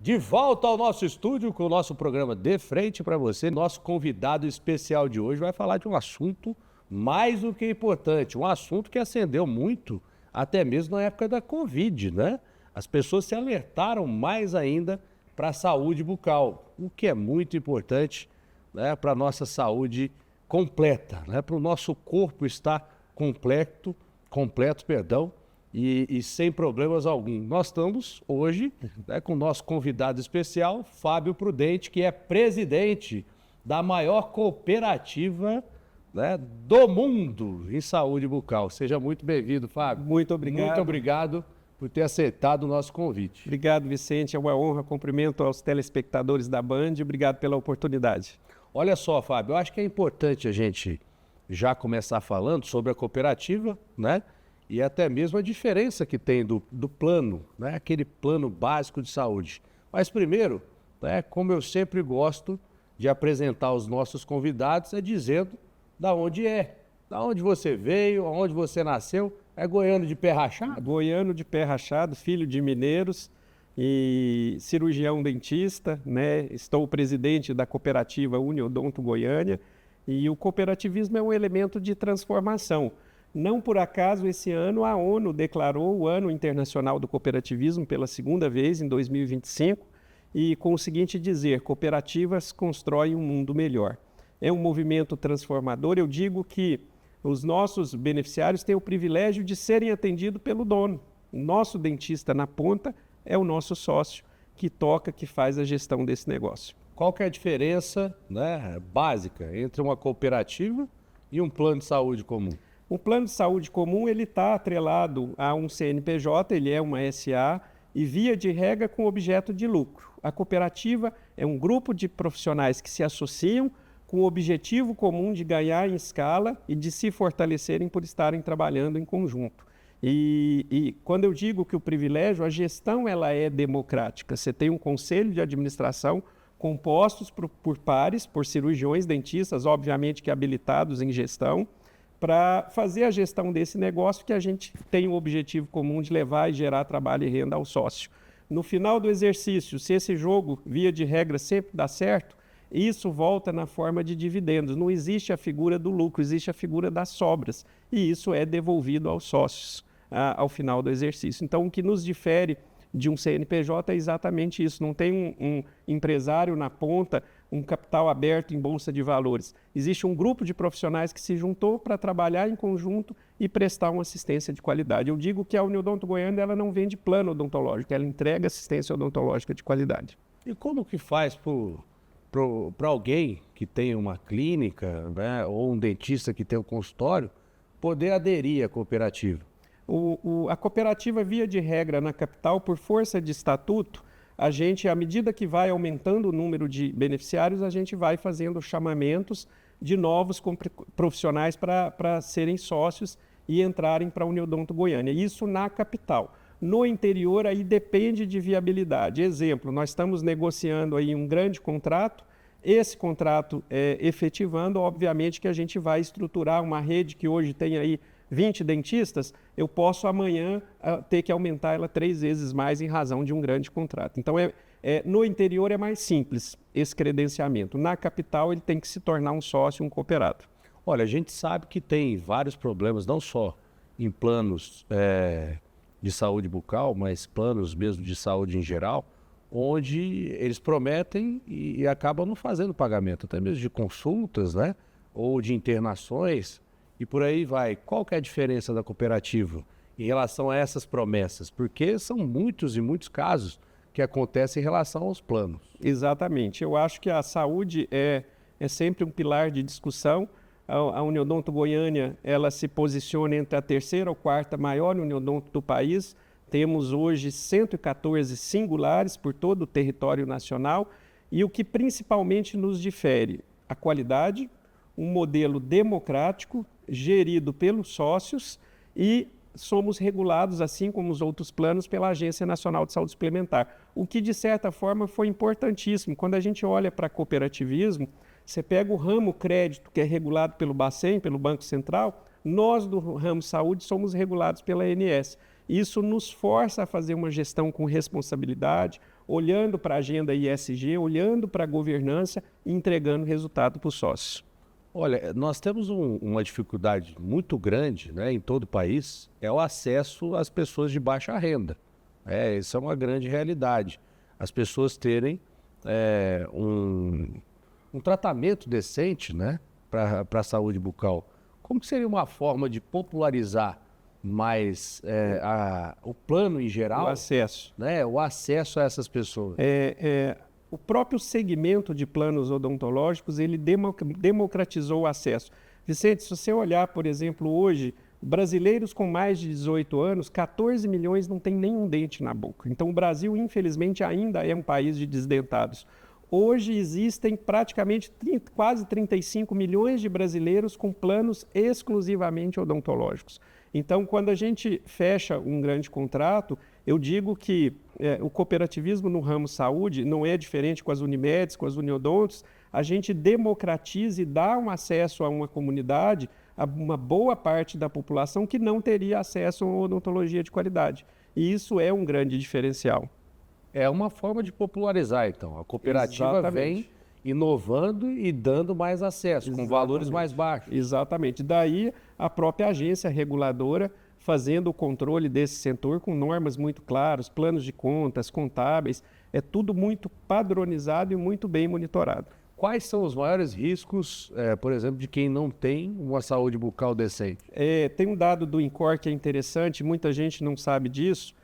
De volta ao nosso estúdio com o nosso programa De Frente para você. Nosso convidado especial de hoje vai falar de um assunto mais do que importante, um assunto que acendeu muito até mesmo na época da Covid, né? As pessoas se alertaram mais ainda para a saúde bucal, o que é muito importante, né, para a nossa saúde completa, né, para o nosso corpo estar completo, perdão, e sem problemas algum. Nós estamos hoje, né, com o nosso convidado especial, Fábio Prudente, que é presidente da maior cooperativa, né, do mundo em saúde bucal. Seja muito bem-vindo, Fábio. Muito obrigado. Muito obrigado por ter aceitado o nosso convite. Obrigado, Vicente. É uma honra. Cumprimento aos telespectadores da Band. Obrigado pela oportunidade. Olha só, Fábio, eu acho que é importante a gente já começar falando sobre a cooperativa, né? E até mesmo a diferença que tem do plano, né? Aquele plano básico de saúde. Mas primeiro, né, como eu sempre gosto de apresentar os nossos convidados, é dizendo da onde você veio, aonde você nasceu. É goiano de pé rachado? Goiano de pé rachado, filho de mineiros e cirurgião dentista, né? Estou presidente da cooperativa Uniodonto Goiânia e o cooperativismo é um elemento de transformação. Não por acaso, esse ano a ONU declarou o Ano Internacional do Cooperativismo pela segunda vez, em 2025, e com o seguinte dizer: cooperativas constroem um mundo melhor. É um movimento transformador. Eu digo que os nossos beneficiários têm o privilégio de serem atendidos pelo dono. O nosso dentista na ponta é o nosso sócio que toca, que faz a gestão desse negócio. Qual que é a diferença, né, básica entre uma cooperativa e um plano de saúde comum? O plano de saúde comum ele está atrelado a um CNPJ, ele é uma SA e via de regra com objeto de lucro. A cooperativa é um grupo de profissionais que se associam com o objetivo comum de ganhar em escala e de se fortalecerem por estarem trabalhando em conjunto. E quando eu digo que o privilégio, a gestão ela é democrática. Você tem um conselho de administração compostos por pares, por cirurgiões, dentistas, obviamente que habilitados em gestão, para fazer a gestão desse negócio que a gente tem o objetivo comum de levar e gerar trabalho e renda ao sócio. No final do exercício, se esse jogo, via de regra, sempre dá certo, isso volta na forma de dividendos. Não existe a figura do lucro, existe a figura das sobras. E isso é devolvido aos sócios ao final do exercício. Então, o que nos difere de um CNPJ é exatamente isso. Não tem um empresário na ponta, um capital aberto em bolsa de valores. Existe um grupo de profissionais que se juntou para trabalhar em conjunto e prestar uma assistência de qualidade. Eu digo que a Uniodonto Goiânia ela não vende plano odontológico, ela entrega assistência odontológica de qualidade. E como que faz para alguém que tem uma clínica, né, ou um dentista que tem um consultório, poder aderir à cooperativa? A cooperativa, via de regra, na capital, por força de estatuto, a gente, à medida que vai aumentando o número de beneficiários, a gente vai fazendo chamamentos de novos profissionais para serem sócios e entrarem para a Uniodonto Goiânia. Isso na capital. No interior, aí depende de viabilidade. Exemplo, nós estamos negociando aí um grande contrato. Esse contrato efetivando, obviamente que a gente vai estruturar uma rede que hoje tem aí 20 dentistas, eu posso amanhã ter que aumentar ela 3 vezes mais em razão de um grande contrato. Então, no interior é mais simples esse credenciamento. Na capital, ele tem que se tornar um sócio, um cooperado. Olha, a gente sabe que tem vários problemas, não só em planos de saúde bucal, mas planos mesmo de saúde em geral, onde eles prometem e acabam não fazendo pagamento, até mesmo de consultas, né, ou de internações, e por aí vai. Qual que é a diferença da cooperativa em relação a essas promessas? Porque são muitos e muitos casos que acontecem em relação aos planos. Exatamente. Eu acho que a saúde é sempre um pilar de discussão. A Uniodonto Goiânia, ela se posiciona entre a terceira ou quarta maior uniodonto do país. Temos hoje 114 singulares por todo o território nacional. E o que principalmente nos difere? A qualidade, um modelo democrático, gerido pelos sócios e somos regulados, assim como os outros planos, pela Agência Nacional de Saúde Suplementar. O que, de certa forma, foi importantíssimo. Quando a gente olha para cooperativismo, você pega o ramo crédito, que é regulado pelo Bacen, pelo Banco Central, nós do ramo saúde somos regulados pela ANS. Isso nos força a fazer uma gestão com responsabilidade, olhando para a agenda ESG, olhando para a governança e entregando resultado para os sócios. Olha, nós temos uma dificuldade muito grande, né, em todo o país, é o acesso às pessoas de baixa renda. Isso é uma grande realidade. As pessoas terem um tratamento decente, né, para a saúde bucal. Como que seria uma forma de popularizar mais o plano em geral? O acesso. Né, o acesso a essas pessoas. O próprio segmento de planos odontológicos, ele democratizou o acesso. Vicente, se você olhar, por exemplo, hoje, brasileiros com mais de 18 anos, 14 milhões não têm nenhum dente na boca. Então, o Brasil, infelizmente, ainda é um país de desdentados. Hoje existem praticamente quase 35 milhões de brasileiros com planos exclusivamente odontológicos. Então, quando a gente fecha um grande contrato, eu digo que o cooperativismo no ramo saúde não é diferente com as Unimedes, com as Uniodontos. A gente democratiza e dá um acesso a uma comunidade, a uma boa parte da população que não teria acesso a uma odontologia de qualidade. E isso é um grande diferencial. É uma forma de popularizar, então. A cooperativa vem inovando e dando mais acesso, com valores mais baixos. Exatamente. Daí a própria agência reguladora fazendo o controle desse setor com normas muito claras, planos de contas, contábeis, é tudo muito padronizado e muito bem monitorado. Quais são os maiores riscos, por exemplo, de quem não tem uma saúde bucal decente? Tem um dado do INCOR que é interessante, muita gente não sabe disso.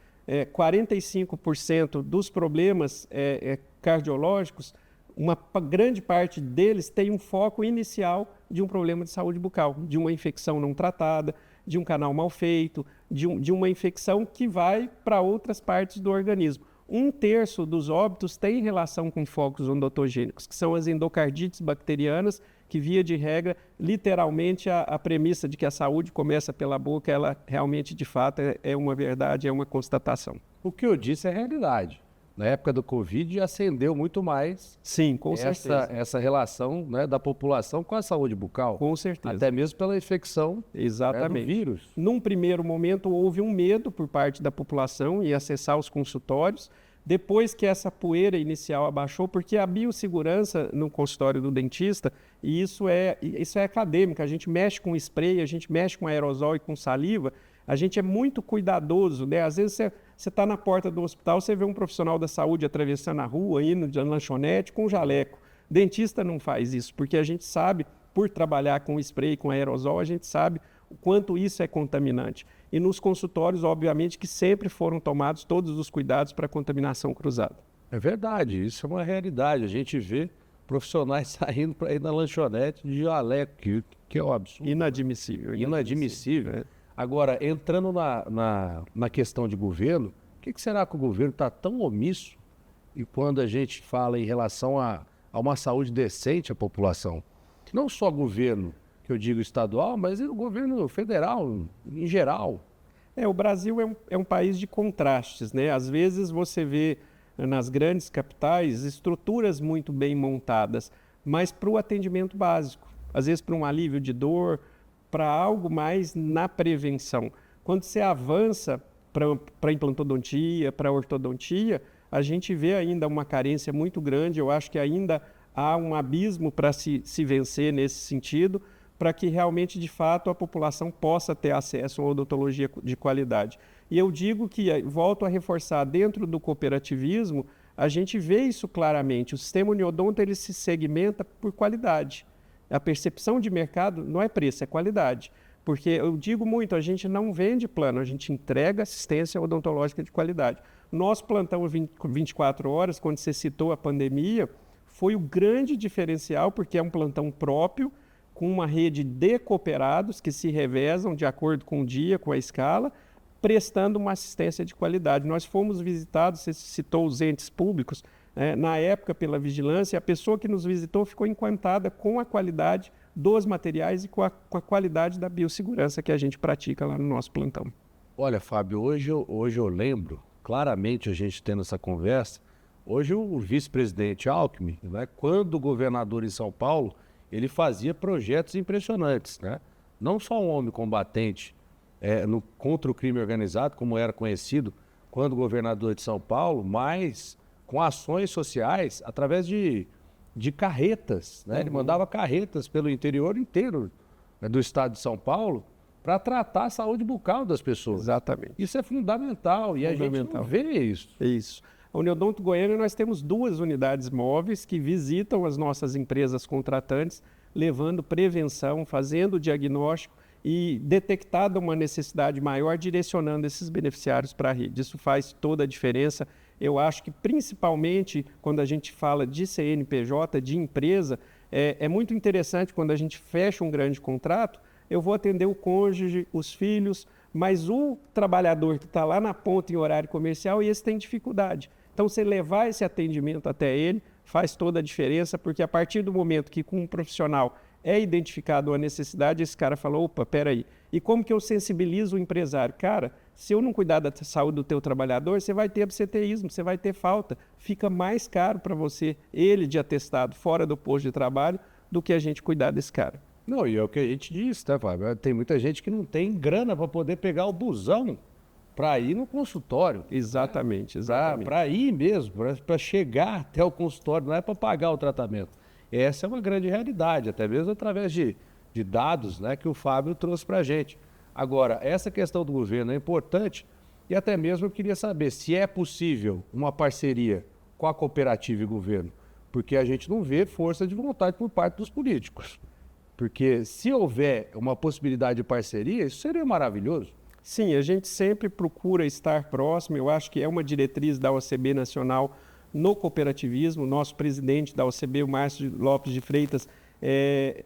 45% dos problemas cardiológicos, uma grande parte deles tem um foco inicial de um problema de saúde bucal, de uma infecção não tratada, de um canal mal feito, de uma infecção que vai para outras partes do organismo. 1/3 dos óbitos tem relação com focos odontogênicos, que são as endocardites bacterianas, que via de regra, literalmente a premissa de que a saúde começa pela boca, ela realmente, de fato, é uma verdade, é uma constatação. O que eu disse é realidade. Na época do Covid, acendeu muito mais. Sim, com certeza. Essa relação, né, da população com a saúde bucal. Com certeza. Até mesmo pela infecção, exatamente, do vírus. Num primeiro momento, houve um medo por parte da população em acessar os consultórios. Depois que essa poeira inicial abaixou, porque a biossegurança no consultório do dentista, e isso é acadêmico, a gente mexe com spray, a gente mexe com aerosol e com saliva, a gente é muito cuidadoso, né? Às vezes você está na porta do hospital, você vê um profissional da saúde atravessando a rua, indo de lanchonete com jaleco. Dentista não faz isso, porque a gente sabe, por trabalhar com spray, com aerosol, a gente sabe o quanto isso é contaminante. E nos consultórios, obviamente, que sempre foram tomados todos os cuidados para a contaminação cruzada. É verdade, isso é uma realidade. A gente vê profissionais saindo para ir na lanchonete de jaleco, que é um absurdo. Inadmissível. Inadmissível. Agora, entrando na questão de governo, o que será que o governo está tão omisso e quando a gente fala em relação a uma saúde decente à população? Não só governo, que eu digo estadual, mas o governo federal em geral. O Brasil é um país de contrastes, né? Às vezes você vê nas grandes capitais estruturas muito bem montadas, mas para o atendimento básico, às vezes para um alívio de dor, para algo mais na prevenção. Quando você avança para implantodontia, para ortodontia, a gente vê ainda uma carência muito grande. Eu acho que ainda há um abismo para se vencer nesse sentido, para que realmente, de fato, a população possa ter acesso a uma odontologia de qualidade. E eu digo que, volto a reforçar, dentro do cooperativismo, a gente vê isso claramente. O sistema Uniodonto ele se segmenta por qualidade. A percepção de mercado não é preço, é qualidade. Porque eu digo muito, a gente não vende plano, a gente entrega assistência odontológica de qualidade. Nosso plantão 24 horas, quando você citou a pandemia, foi o grande diferencial, porque é um plantão próprio, com uma rede de cooperados que se revezam de acordo com o dia, com a escala, prestando uma assistência de qualidade. Nós fomos visitados, você citou os entes públicos, na época pela vigilância, a pessoa que nos visitou ficou encantada com a qualidade dos materiais e com a qualidade da biossegurança que a gente pratica lá no nosso plantão. Olha, Fábio, hoje eu lembro, claramente a gente tendo essa conversa, hoje o vice-presidente Alckmin, né, quando governador em São Paulo, ele fazia projetos impressionantes, né? Não só um homem combatente contra o crime organizado, como era conhecido quando governador de São Paulo, mas com ações sociais através de carretas, né? Ele mandava carretas pelo interior inteiro, né, do estado de São Paulo para tratar a saúde bucal das pessoas. Exatamente. Isso é fundamental e a gente não vê isso. Isso. A Uniodonto Goiânia, nós temos 2 unidades móveis que visitam as nossas empresas contratantes, levando prevenção, fazendo diagnóstico e detectada uma necessidade maior, direcionando esses beneficiários para a rede. Isso faz toda a diferença. Eu acho que, principalmente, quando a gente fala de CNPJ, de empresa, é muito interessante quando a gente fecha um grande contrato, eu vou atender o cônjuge, os filhos, mas o trabalhador que está lá na ponta em horário comercial, e esse tem dificuldade. Então, você levar esse atendimento até ele faz toda a diferença, porque a partir do momento que com um profissional é identificado a necessidade, esse cara fala, opa, peraí, e como que eu sensibilizo o empresário? Cara, se eu não cuidar da saúde do teu trabalhador, você vai ter absenteísmo, você vai ter falta, fica mais caro para você, ele de atestado fora do posto de trabalho, do que a gente cuidar desse cara. Não, e é o que a gente disse, tá, Fábio? Tem muita gente que não tem grana para poder pegar o busão para ir no consultório. Exatamente. Para ir mesmo, para chegar até o consultório, não é para pagar o tratamento. Essa é uma grande realidade, até mesmo através de dados, né, que o Fábio trouxe para a gente. Agora, essa questão do governo é importante e até mesmo eu queria saber se é possível uma parceria com a cooperativa e governo, porque a gente não vê força de vontade por parte dos políticos. Porque se houver uma possibilidade de parceria, isso seria maravilhoso. Sim, a gente sempre procura estar próximo. Eu acho que é uma diretriz da OCB Nacional no cooperativismo. Nosso presidente da OCB, o Márcio Lopes de Freitas,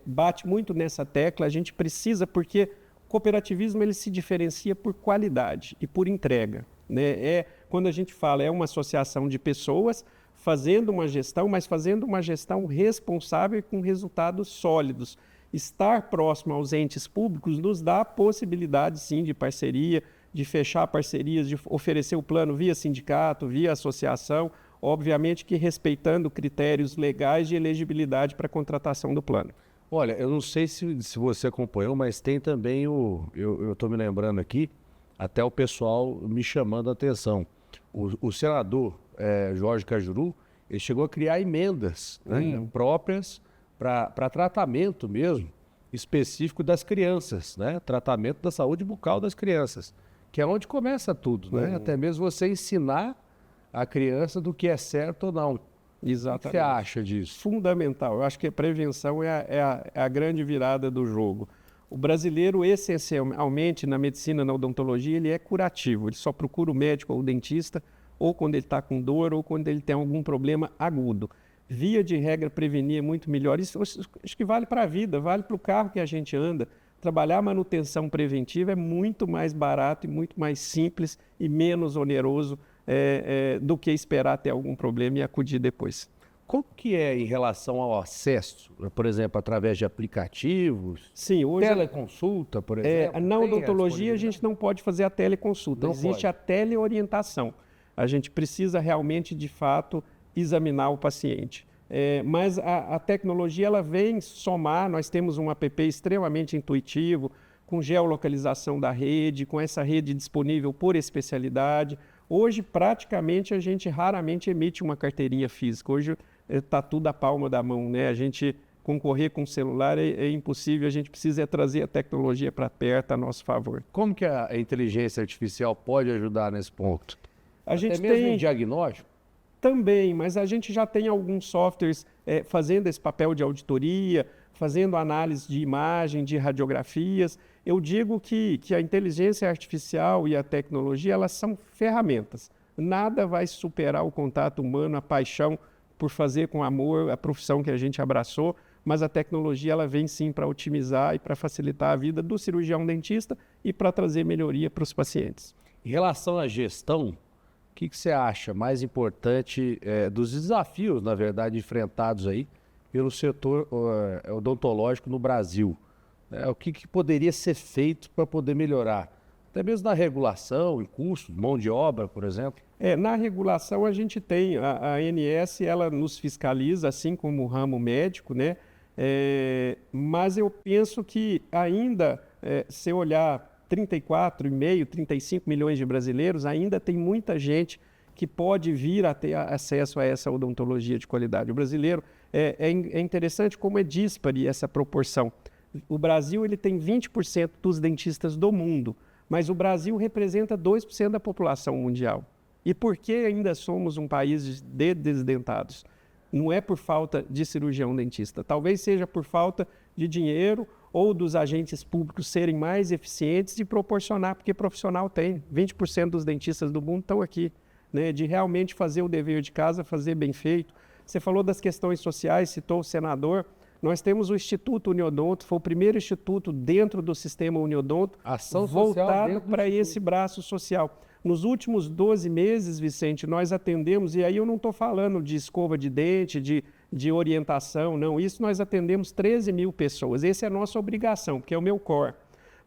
bate muito nessa tecla. A gente precisa, porque o cooperativismo ele se diferencia por qualidade e por entrega, né? Quando a gente fala, é uma associação de pessoas fazendo uma gestão, mas fazendo uma gestão responsável e com resultados sólidos. Estar próximo aos entes públicos nos dá a possibilidade, sim, de parceria, de fechar parcerias, de oferecer o plano via sindicato, via associação, obviamente que respeitando critérios legais de elegibilidade para a contratação do plano. Olha, eu não sei se você acompanhou, mas tem também eu estou me lembrando aqui, até o pessoal me chamando a atenção. O senador Jorge Cajuru, ele chegou a criar emendas, né, próprias para tratamento mesmo, específico das crianças, né? Tratamento da saúde bucal das crianças, que é onde começa tudo, né? Até mesmo você ensinar a criança do que é certo ou não. Exatamente. O que você acha disso? Fundamental. Eu acho que a prevenção é a grande virada do jogo. O brasileiro, essencialmente, na medicina, na odontologia, ele é curativo. Ele só procura o médico ou o dentista ou quando ele está com dor ou quando ele tem algum problema agudo. Via de regra, prevenir é muito melhor. Isso acho que vale para a vida, vale para o carro que a gente anda. Trabalhar manutenção preventiva é muito mais barato e muito mais simples e menos oneroso do que esperar ter algum problema e acudir depois. Como que é em relação ao acesso, por exemplo, através de aplicativos? Sim, hoje teleconsulta, por exemplo? Na odontologia a gente não pode fazer a teleconsulta, existe a teleorientação. A gente precisa realmente, de fato, examinar o paciente. Mas a tecnologia ela vem somar, nós temos um app extremamente intuitivo, com geolocalização da rede, com essa rede disponível por especialidade. Hoje, praticamente, a gente raramente emite uma carteirinha física. Hoje está tudo à palma da mão, né? A gente concorrer com o celular é impossível, a gente precisa trazer a tecnologia para perto a nosso favor. Como que a inteligência artificial pode ajudar nesse ponto? A gente mesmo tem em diagnóstico? Também, mas a gente já tem alguns softwares fazendo esse papel de auditoria, fazendo análise de imagem, de radiografias. Eu digo que a inteligência artificial e a tecnologia, elas são ferramentas. Nada vai superar o contato humano, a paixão por fazer com amor a profissão que a gente abraçou, mas a tecnologia ela vem sim para otimizar e para facilitar a vida do cirurgião dentista e para trazer melhoria para os pacientes. Em relação à gestão, o que você acha mais importante dos desafios, na verdade, enfrentados aí pelo setor odontológico no Brasil? O que poderia ser feito para poder melhorar? Até mesmo na regulação, em custos, mão de obra, por exemplo? Na regulação a gente tem, a ANS ela nos fiscaliza, assim como o ramo médico, né? Mas eu penso que ainda, se olhar 34,5, 35 milhões de brasileiros, ainda tem muita gente que pode vir a ter acesso a essa odontologia de qualidade. O brasileiro, é interessante como é díspare essa proporção. O Brasil ele tem 20% dos dentistas do mundo, mas o Brasil representa 2% da população mundial. E por que ainda somos um país de desdentados? Não é por falta de cirurgião dentista, talvez seja por falta de dinheiro ou dos agentes públicos serem mais eficientes e proporcionar, porque profissional tem. 20% dos dentistas do mundo estão aqui, né, de realmente fazer o dever de casa, fazer bem feito. Você falou das questões sociais, citou o senador. Nós temos o Instituto Uniodonto, foi o primeiro instituto dentro do sistema Uniodonto voltado para esse braço social. Nos últimos 12 meses, Vicente, nós atendemos, e aí eu não estou falando de escova de dente, de orientação, não. Isso nós atendemos 13 mil pessoas. Essa é a nossa obrigação, porque é o meu core.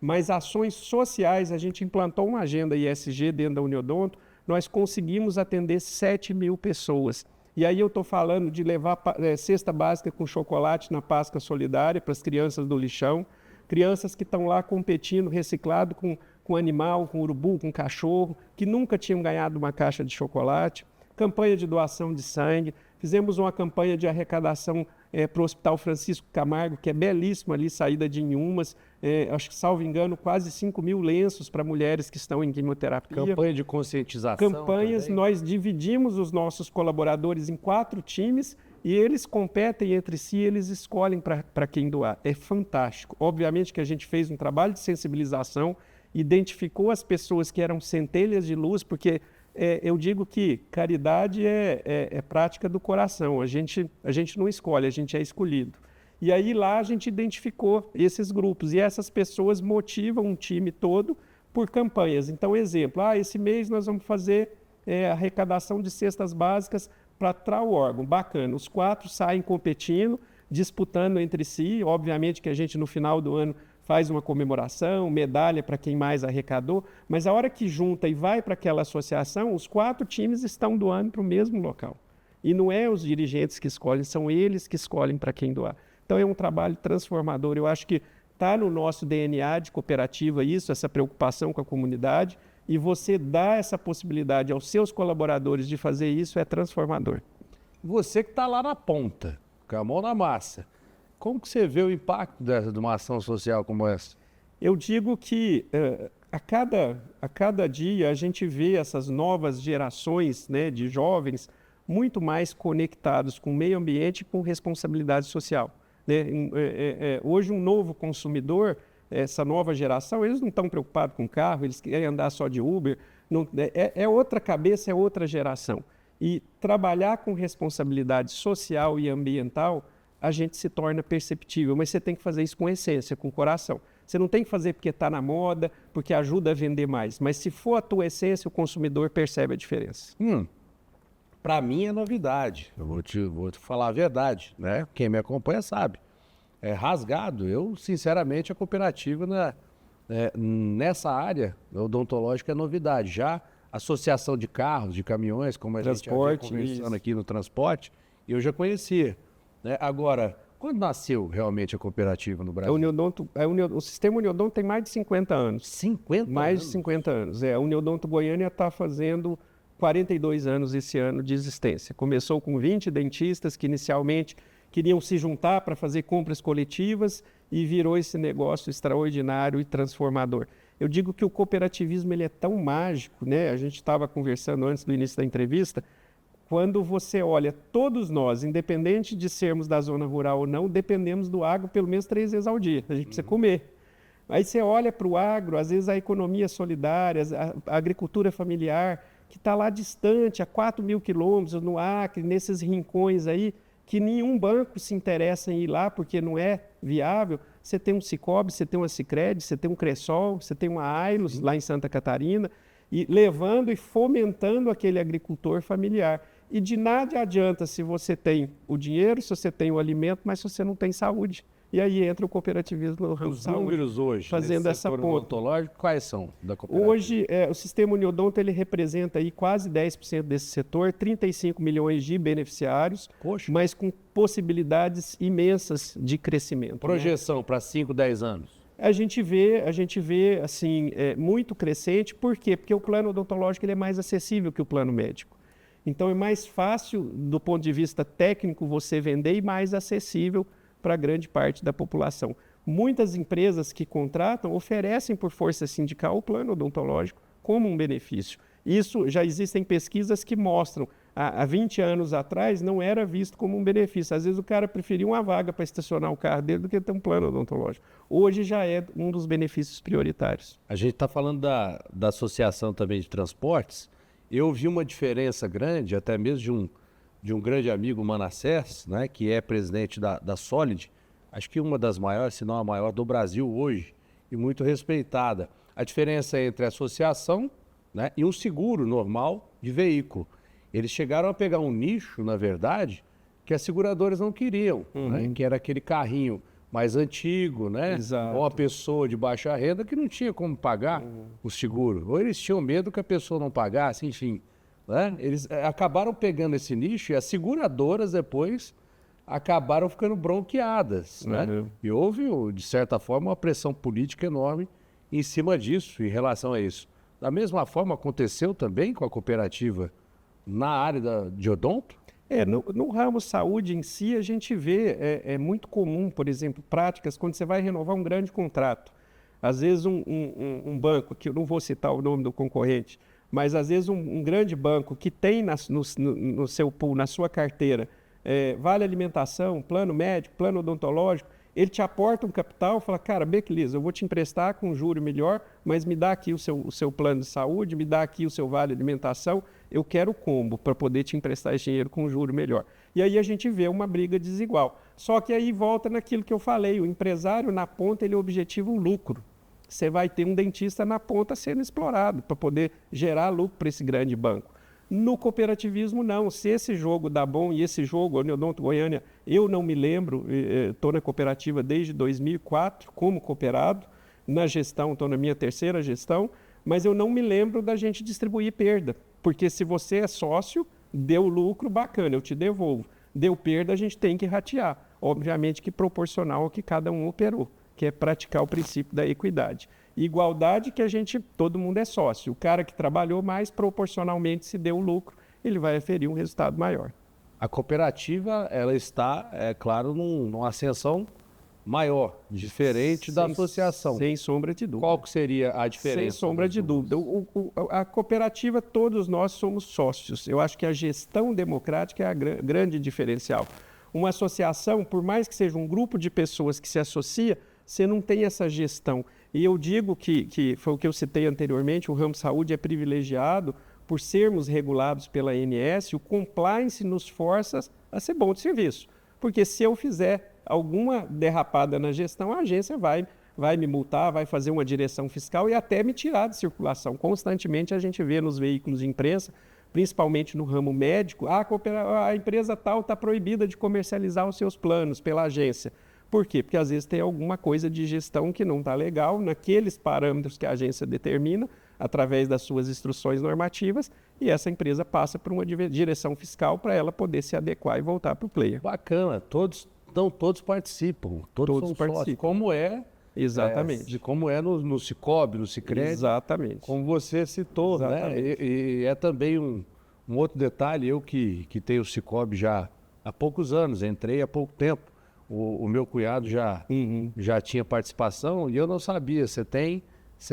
Mas ações sociais, a gente implantou uma agenda ISG dentro da Uniodonto, nós conseguimos atender 7 mil pessoas. E aí eu estou falando de levar cesta básica com chocolate na Páscoa Solidária para as crianças do lixão, crianças que estão lá competindo, reciclado com animal, com urubu, com cachorro, que nunca tinham ganhado uma caixa de chocolate, campanha de doação de sangue, fizemos uma campanha de arrecadação para o Hospital Francisco Camargo, que é belíssimo ali, saída de Inhumas, acho que, salvo engano, quase 5 mil lenços para mulheres que estão em quimioterapia. Campanha de conscientização. Campanhas, também. Nós dividimos os nossos colaboradores em 4 times e eles competem entre si, eles escolhem para quem doar. É fantástico. Obviamente que a gente fez um trabalho de sensibilização, identificou as pessoas que eram centelhas de luz, porque eu digo que caridade é prática do coração. A gente não escolhe, a gente é escolhido. E aí lá a gente identificou esses grupos e essas pessoas motivam um time todo por campanhas. Então, exemplo, esse mês nós vamos fazer arrecadação de cestas básicas para tal órgão. Bacana, os 4 saem competindo, disputando entre si. Obviamente que a gente no final do ano faz uma comemoração, medalha para quem mais arrecadou, mas a hora que junta e vai para aquela associação, os 4 times estão doando para o mesmo local. E não é os dirigentes que escolhem, são eles que escolhem para quem doar. Então é um trabalho transformador. Eu acho que está no nosso DNA de cooperativa isso, essa preocupação com a comunidade, e você dá essa possibilidade aos seus colaboradores de fazer isso é transformador. Você que está lá na ponta, com a mão na massa, como que você vê o impacto de uma ação social como essa? Eu digo que a cada dia a gente vê essas novas gerações, né, de jovens muito mais conectados com o meio ambiente e com responsabilidade social. Né? Hoje um novo consumidor, essa nova geração, eles não estão preocupados com carro, eles querem andar só de Uber. É outra cabeça, é outra geração. E trabalhar com responsabilidade social e ambiental, a gente se torna perceptível, mas você tem que fazer isso com essência, com coração. Você não tem que fazer porque está na moda, porque ajuda a vender mais, mas se for a tua essência, o consumidor percebe a diferença. Para mim é novidade, eu vou te falar a verdade, né? Quem me acompanha sabe. É rasgado, eu sinceramente a cooperativa nessa área odontológica é novidade. Já associação de carros, de caminhões, como a gente já vem conversando aqui no transporte, eu já conhecia. Né? Agora, quando nasceu realmente a cooperativa no Brasil? O sistema Uniodonto tem mais de 50 anos. 50 mais anos? de 50 anos. A Uniodonto Goiânia está fazendo 42 anos esse ano de existência. Começou com 20 dentistas que inicialmente queriam se juntar para fazer compras coletivas e virou esse negócio extraordinário e transformador. Eu digo que o cooperativismo ele é tão mágico, né? A gente estava conversando antes do início da entrevista. Quando você olha, todos nós, independente de sermos da zona rural ou não, dependemos do agro pelo menos 3 vezes ao dia. A gente precisa comer. Aí você olha para o agro, às vezes a economia solidária, a agricultura familiar, que está lá distante, a 4 mil quilômetros, no Acre, nesses rincões aí, que nenhum banco se interessa em ir lá porque não é viável. Você tem um Cicobi, você tem uma Sicredi, você tem um Cressol, você tem uma Ailos lá em Santa Catarina, e levando e fomentando aquele agricultor familiar. E de nada adianta se você tem o dinheiro, se você tem o alimento, mas se você não tem saúde. E aí entra o cooperativismo no ramo Os números hoje, fazendo essa ponta. Odontológico, quais são da cooperativa? Hoje, o sistema Uniodonto ele representa aí quase 10% desse setor, 35 milhões de beneficiários, mas com possibilidades imensas de crescimento. Projeção para 5, 10 anos? A gente vê assim, muito crescente. Por quê? Porque o plano odontológico ele é mais acessível que o plano médico. Então é mais fácil, do ponto de vista técnico, você vender e mais acessível para grande parte da população. Muitas empresas que contratam oferecem por força sindical o plano odontológico como um benefício. Isso já existem pesquisas que mostram. Há 20 anos atrás não era visto como um benefício. Às vezes o cara preferia uma vaga para estacionar o carro dele do que ter um plano odontológico. Hoje já é um dos benefícios prioritários. A gente está falando da Associação também de Transportes. Eu vi uma diferença grande, até mesmo de um grande amigo, Manassés, né, que é presidente da Solid, acho que uma das maiores, se não a maior do Brasil hoje, e muito respeitada. A diferença entre a associação, né, e um seguro normal de veículo. Eles chegaram a pegar um nicho, na verdade, que as seguradoras não queriam, né, que era aquele carrinho mais antigo, né? Exato. Ou uma pessoa de baixa renda que não tinha como pagar o seguro. Ou eles tinham medo que a pessoa não pagasse, enfim. Né? Eles acabaram pegando esse nicho e as seguradoras depois acabaram ficando bronqueadas, né? E houve, de certa forma, uma pressão política enorme em cima disso, em relação a isso. Da mesma forma, aconteceu também com a cooperativa na área de odonto? No ramo saúde em si, a gente vê, é muito comum, por exemplo, práticas quando você vai renovar um grande contrato. Às vezes um banco, que eu não vou citar o nome do concorrente, mas às vezes um grande banco que tem no seu pool, na sua carteira, vale alimentação, plano médico, plano odontológico, ele te aporta um capital, fala, cara, beleza, eu vou te emprestar com um juro melhor, mas me dá aqui o seu plano de saúde, me dá aqui o seu vale alimentação, eu quero o combo para poder te emprestar esse dinheiro com um juro melhor. E aí a gente vê uma briga desigual. Só que aí volta naquilo que eu falei, o empresário na ponta ele objetiva o lucro. Você vai ter um dentista na ponta sendo explorado para poder gerar lucro para esse grande banco. No cooperativismo, não. Se esse jogo dá bom e esse jogo, o Odonto Goiânia, eu não me lembro, estou na cooperativa desde 2004 como cooperado, na gestão, estou na minha terceira gestão, mas eu não me lembro da gente distribuir perda, porque se você é sócio, deu lucro, bacana, eu te devolvo. Deu perda, a gente tem que ratear, obviamente que proporcional ao que cada um operou, que é praticar o princípio da equidade. Igualdade que todo mundo é sócio. O cara que trabalhou mais, proporcionalmente, se deu lucro, ele vai aferir um resultado maior. A cooperativa, ela está, é claro, numa ascensão maior, diferente da associação. Sem sombra de dúvida. Qual que seria a diferença? Sem sombra de dúvida. A cooperativa, todos nós somos sócios. Eu acho que a gestão democrática é a grande diferencial. Uma associação, por mais que seja um grupo de pessoas que se associa, você não tem essa gestão. E eu digo que foi o que eu citei anteriormente, o ramo saúde é privilegiado por sermos regulados pela ANS, o compliance nos força a ser bom de serviço. Porque se eu fizer alguma derrapada na gestão, a agência vai me multar, vai fazer uma direção fiscal e até me tirar de circulação. Constantemente a gente vê nos veículos de imprensa, principalmente no ramo médico, a empresa tal está proibida de comercializar os seus planos pela agência. Por quê? Porque às vezes tem alguma coisa de gestão que não está legal, naqueles parâmetros que a agência determina, através das suas instruções normativas, e essa empresa passa por uma direção fiscal para ela poder se adequar e voltar para o player. Bacana, todos participam, todos participam. Sócios, como é... Exatamente. Como é no Cicobi, no Sicredi. Exatamente. Como você citou, exatamente, né? E é também um outro detalhe, eu que tenho o Cicobi já há poucos anos, entrei há pouco tempo, o meu cunhado já tinha participação e eu não sabia. Você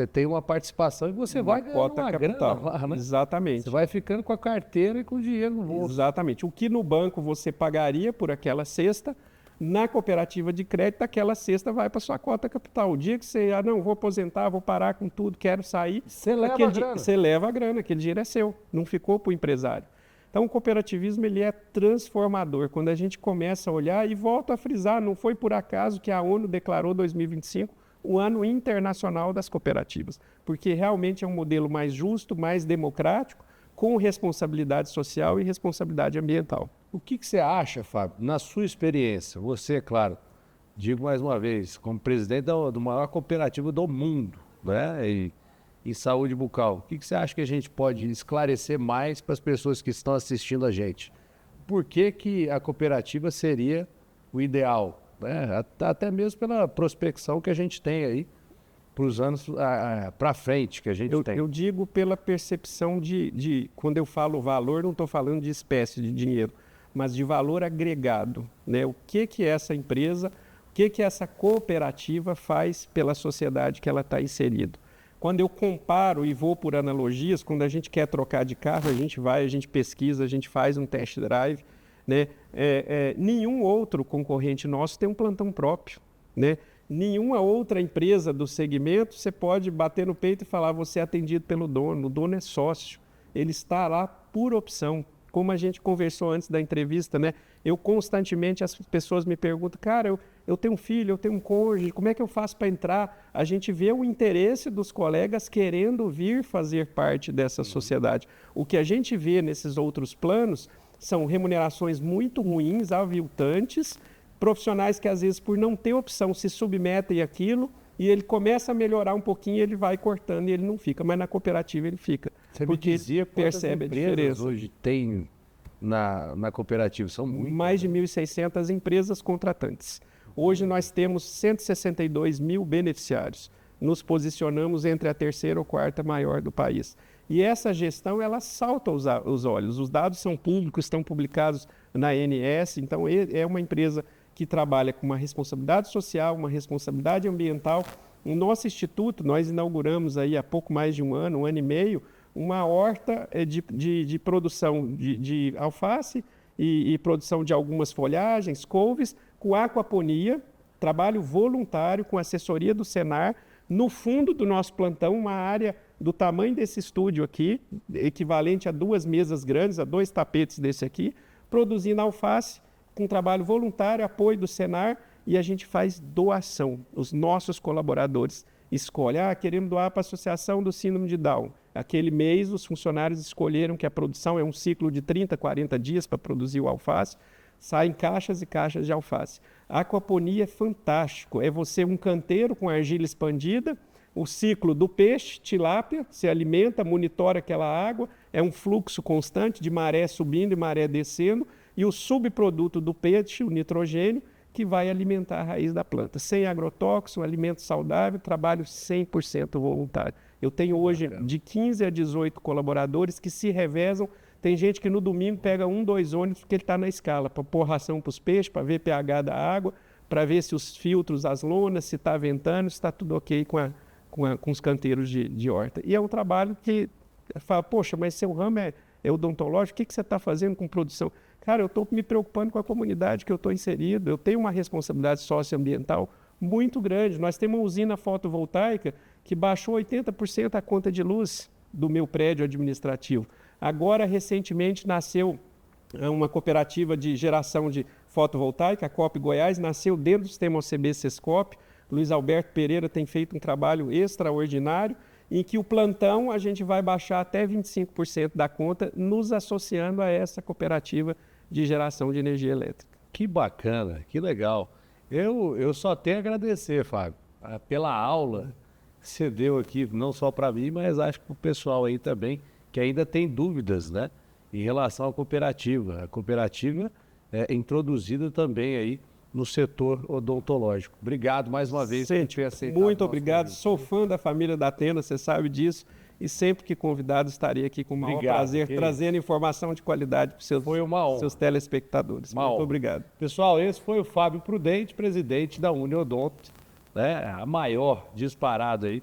tem uma participação e você vai ganhando uma grana lá, né? Exatamente. Você vai ficando com a carteira e com o dinheiro no bolso. Exatamente. O que no banco você pagaria por aquela cesta, na cooperativa de crédito, aquela cesta vai para sua cota capital. O dia que você, não, vou aposentar, vou parar com tudo, quero sair, você leva a grana. Você leva a grana, aquele dinheiro é seu, não ficou para o empresário. Então, o cooperativismo ele é transformador. Quando a gente começa a olhar, e volto a frisar, não foi por acaso que a ONU declarou 2025 o ano internacional das cooperativas, porque realmente é um modelo mais justo, mais democrático, com responsabilidade social e responsabilidade ambiental. O que você acha, Fábio, na sua experiência, você, claro, digo mais uma vez, como presidente do maior cooperativa do mundo, né, em saúde bucal, o que você acha que a gente pode esclarecer mais para as pessoas que estão assistindo a gente? Por que a cooperativa seria o ideal? Né? Até mesmo pela prospecção que a gente tem aí os anos para frente que a gente tem. Eu digo pela percepção quando eu falo valor, não estou falando de espécie de dinheiro, mas de valor agregado, né? O que essa empresa, o que essa cooperativa faz pela sociedade que ela está inserida. Quando eu comparo e vou por analogias, quando a gente quer trocar de carro, a gente pesquisa, a gente faz um test drive, né? Nenhum outro concorrente nosso tem um plantão próprio, né? Nenhuma outra empresa do segmento você pode bater no peito e falar você é atendido pelo dono, o dono é sócio, ele está lá por opção. Como a gente conversou antes da entrevista, né? Eu constantemente, as pessoas me perguntam, cara, eu tenho um filho, eu tenho um cônjuge, como é que eu faço para entrar? A gente vê o interesse dos colegas querendo vir fazer parte dessa sociedade. O que a gente vê nesses outros planos são remunerações muito ruins, aviltantes, profissionais que às vezes por não ter opção se submetem àquilo e ele começa a melhorar um pouquinho, ele vai cortando e ele não fica, mas na cooperativa ele fica. Você porque me dizia percebe a diferença. Hoje tem na cooperativa, são muitas. Mais de 1.600 empresas contratantes. Hoje nós temos 162 mil beneficiários. Nos posicionamos entre a terceira ou quarta maior do país. E essa gestão, ela salta os olhos. Os dados são públicos, estão publicados na ANS, então é uma empresa que trabalha com uma responsabilidade social, uma responsabilidade ambiental. O nosso instituto, nós inauguramos aí há pouco mais de um ano e meio, uma horta de produção de alface e produção de algumas folhagens, couves, com aquaponia, trabalho voluntário com assessoria do Senar, no fundo do nosso plantão, uma área do tamanho desse estúdio aqui, equivalente a 2 mesas grandes, a 2 tapetes desse aqui, produzindo alface, com trabalho voluntário, apoio do Senar, e a gente faz doação. Os nossos colaboradores escolhem, queremos doar para a Associação do Síndrome de Down. Aquele mês, os funcionários escolheram que a produção é um ciclo de 30, 40 dias para produzir o alface, saem caixas e caixas de alface. A aquaponia é fantástico, é você um canteiro com argila expandida, o ciclo do peixe, tilápia, se alimenta, monitora aquela água, é um fluxo constante de maré subindo e maré descendo, e o subproduto do peixe, o nitrogênio, que vai alimentar a raiz da planta. Sem agrotóxico, alimento saudável, trabalho 100% voluntário. Eu tenho hoje de 15 a 18 colaboradores que se revezam. Tem gente que no domingo pega 1, 2 ônibus porque ele está na escala, para pôr ração para os peixes, para ver pH da água, para ver se os filtros, as lonas, se está ventando, se está tudo ok com os canteiros de horta. E é um trabalho que fala, poxa, mas seu ramo é odontológico, o que você está fazendo com produção? Cara, eu estou me preocupando com a comunidade que eu estou inserido, eu tenho uma responsabilidade socioambiental muito grande. Nós temos uma usina fotovoltaica que baixou 80% a conta de luz do meu prédio administrativo. Agora, recentemente, nasceu uma cooperativa de geração de fotovoltaica, a COP Goiás, nasceu dentro do sistema OCB Sescop. Luiz Alberto Pereira tem feito um trabalho extraordinário, em que o plantão a gente vai baixar até 25% da conta, nos associando a essa cooperativa de geração de energia elétrica. Que bacana, que legal. Eu só tenho a agradecer, Fábio, pela aula que você deu aqui, não só para mim, mas acho que para o pessoal aí também, que ainda tem dúvidas, né, em relação à cooperativa. A cooperativa é introduzida também aí no setor odontológico. Obrigado mais uma vez por ter aceitado. Muito obrigado. Sou fã da família da Atena, você sabe disso. E sempre que convidado estarei aqui com o maior prazer, trazendo informação de qualidade para os seus telespectadores. Muito obrigado. Pessoal, esse foi o Fábio Prudente, presidente da Uniodonto, né, a maior disparada aí,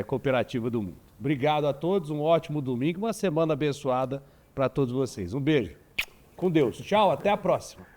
cooperativa do mundo. Obrigado a todos, um ótimo domingo, uma semana abençoada para todos vocês. Um beijo. Com Deus. Tchau, até a próxima.